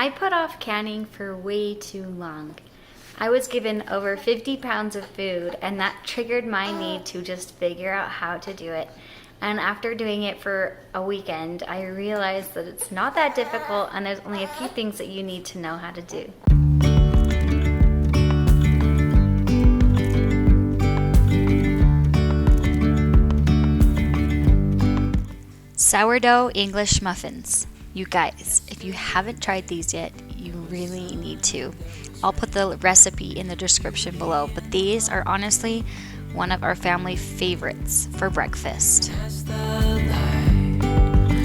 I put off canning for way too long. I was given over 50 pounds of food, and that triggered my need to just figure out how to do it. And after doing it for a weekend, I realized that it's not that difficult, and there's only a few things that you need to know how to do. Sourdough English muffins. You guys, if you haven't tried these yet, you really need to. I'll put the recipe in the description below, but these are honestly one of our family favorites for breakfast.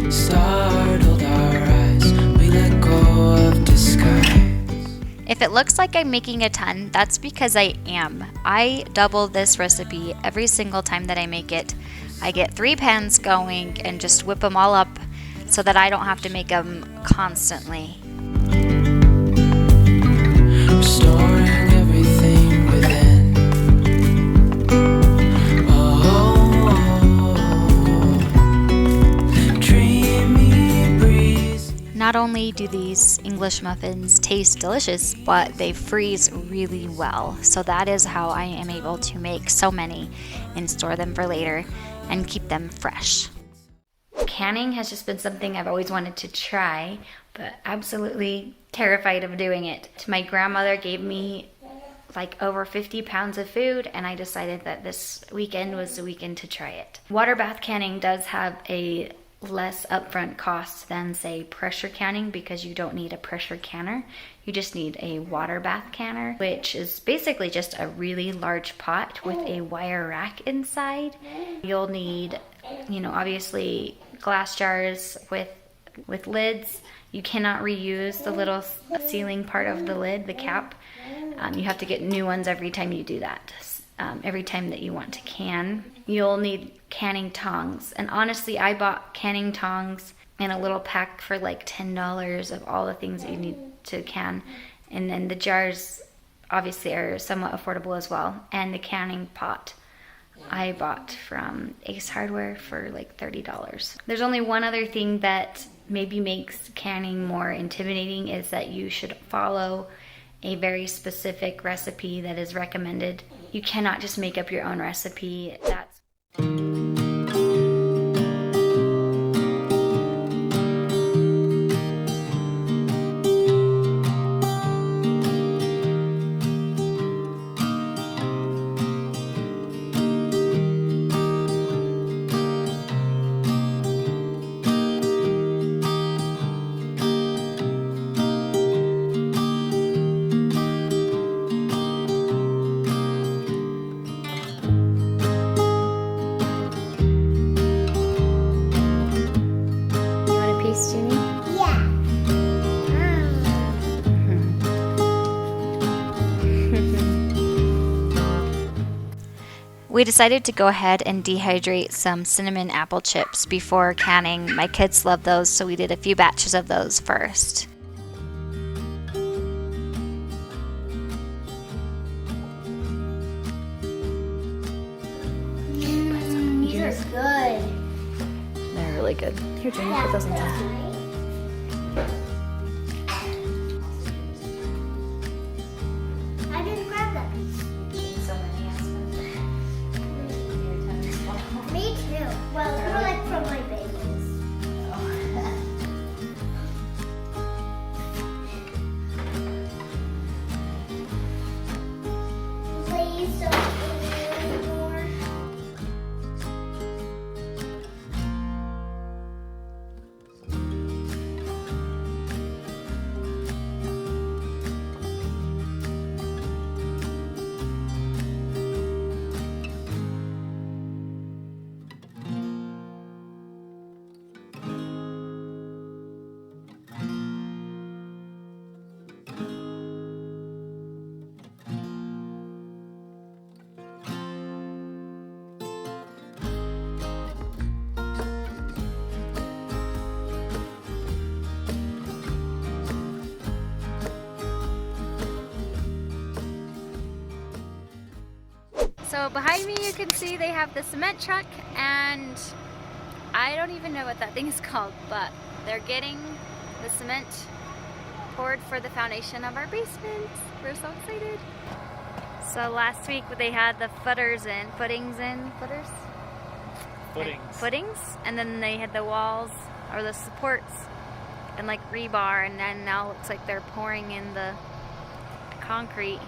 Startled our eyes, we let go of disguise. If it looks like I'm making a ton, that's because I am. I double this recipe every single time that I make it. I get 3 pans going and just whip them all up so that I don't have to make them constantly. Restoring everything within. Dreamy breeze. Not only do these English muffins taste delicious, but they freeze really well. So that is how I am able to make so many and store them for later and keep them fresh. Canning has just been something I've always wanted to try, but absolutely terrified of doing it. My grandmother gave me like over 50 pounds of food, and I decided that this weekend was the weekend to try it. Water bath canning does have a less upfront cost than, say, pressure canning, because you don't need a pressure canner. You just need a water bath canner, which is basically just a really large pot with a wire rack inside. You'll need, obviously glass jars with lids. You cannot reuse the little sealing part of the lid, the cap. You have to get new ones every time you do that. Every time that you want to can. You'll need canning tongs. And honestly, I bought canning tongs in a little pack for like $10 of all the things that you need to can. And then the jars obviously are somewhat affordable as well. And the canning pot I bought from Ace Hardware for like $30. There's only one other thing that maybe makes canning more intimidating, is that you should follow a very specific recipe that is recommended. You cannot just make up your own recipe. We decided to go ahead and dehydrate some cinnamon apple chips before canning. My kids love those, so we did a few batches of those first. These are good. They're really good. Here, Jenny, put those in there. I didn't grab that piece. Me too. Well, more like from my bagels. Please don't eat anymore. So behind me you can see they have the cement truck, and I don't even know what that thing is called, but they're getting the cement poured for the foundation of our basement. We're so excited. So last week they had the footings, and then they had the walls or the supports and like rebar, and then now it looks like they're pouring in the concrete.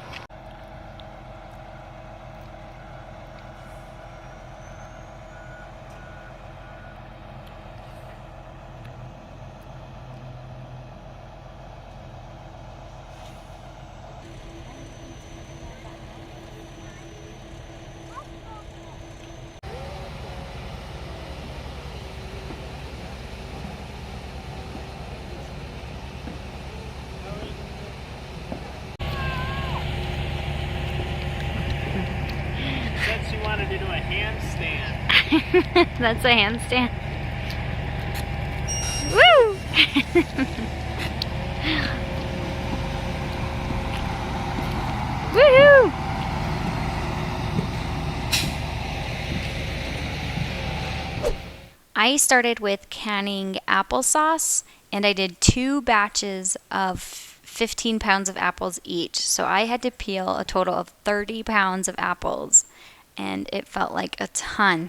She wanted to do a handstand. That's a handstand. Woo! Woohoo! I started with canning applesauce, and I did 2 batches of 15 pounds of apples each. So I had to peel a total of 30 pounds of apples, and it felt like a ton.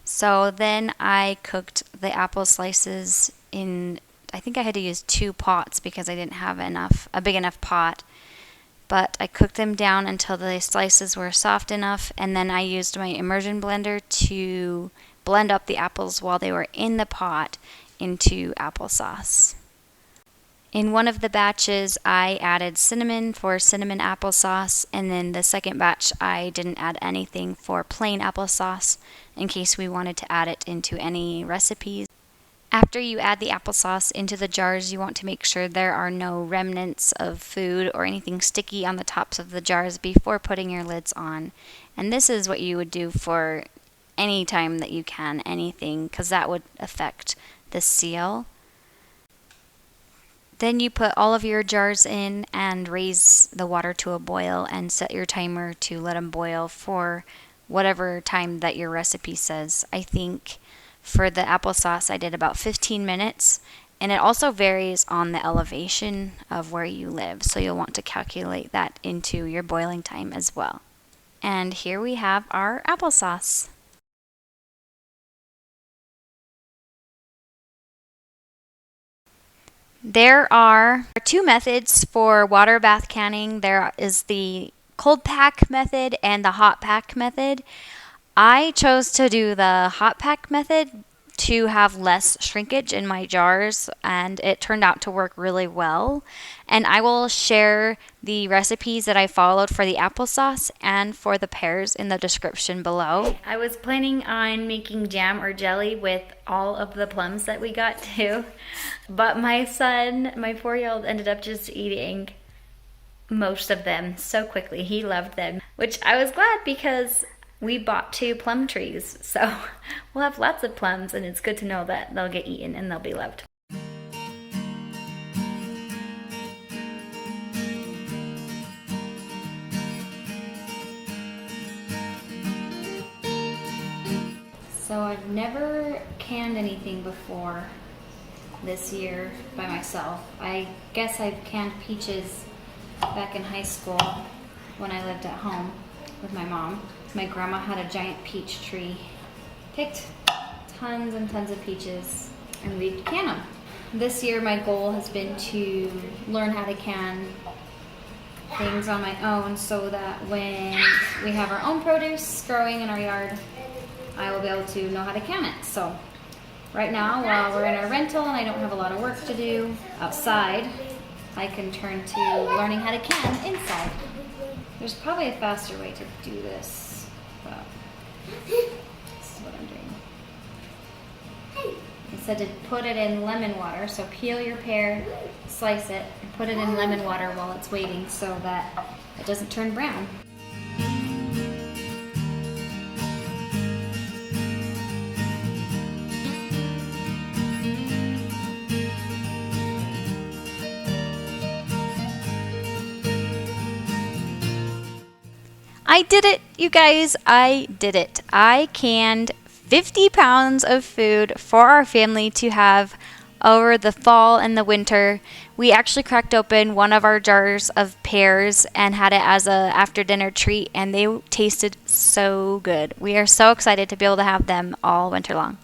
So then I cooked the apple slices in, I think I had to use 2 pots because I didn't have a big enough pot. But I cooked them down until the slices were soft enough, and then I used my immersion blender to blend up the apples while they were in the pot into applesauce. In one of the batches, I added cinnamon for cinnamon applesauce, and then the second batch, I didn't add anything for plain applesauce in case we wanted to add it into any recipes. After you add the applesauce into the jars, you want to make sure there are no remnants of food or anything sticky on the tops of the jars before putting your lids on. And this is what you would do for any time that you can anything, because that would affect the seal. Then you put all of your jars in and raise the water to a boil and set your timer to let them boil for whatever time that your recipe says. I think for the applesauce I did about 15 minutes, and it also varies on the elevation of where you live, so you'll want to calculate that into your boiling time as well. And here we have our applesauce. There are 2 methods for water bath canning. There is the cold pack method and the hot pack method. I chose to do the hot pack method to have less shrinkage in my jars, and it turned out to work really well. And I will share the recipes that I followed for the applesauce and for the pears in the description below. I was planning on making jam or jelly with all of the plums that we got too, but my son, my 4-year-old, ended up just eating most of them so quickly. He loved them, which I was glad because we bought 2 plum trees, so we'll have lots of plums, and it's good to know that they'll get eaten and they'll be loved. So I've never canned anything before this year by myself. I guess I've canned peaches back in high school when I lived at home with my mom. My grandma had a giant peach tree. Picked tons and tons of peaches, and we'd can them. This year my goal has been to learn how to can things on my own so that when we have our own produce growing in our yard, I will be able to know how to can it. So right now, while we're in our rental and I don't have a lot of work to do outside, I can turn to learning how to can inside. There's probably a faster way to do this, but this is what I'm doing. I said to put it in lemon water, so peel your pear, slice it, and put it in lemon water while it's waiting so that it doesn't turn brown. I did it, you guys. I did it. I canned 50 pounds of food for our family to have over the fall and the winter. We actually cracked open one of our jars of pears and had it as a after dinner treat, and they tasted so good. We are so excited to be able to have them all winter long.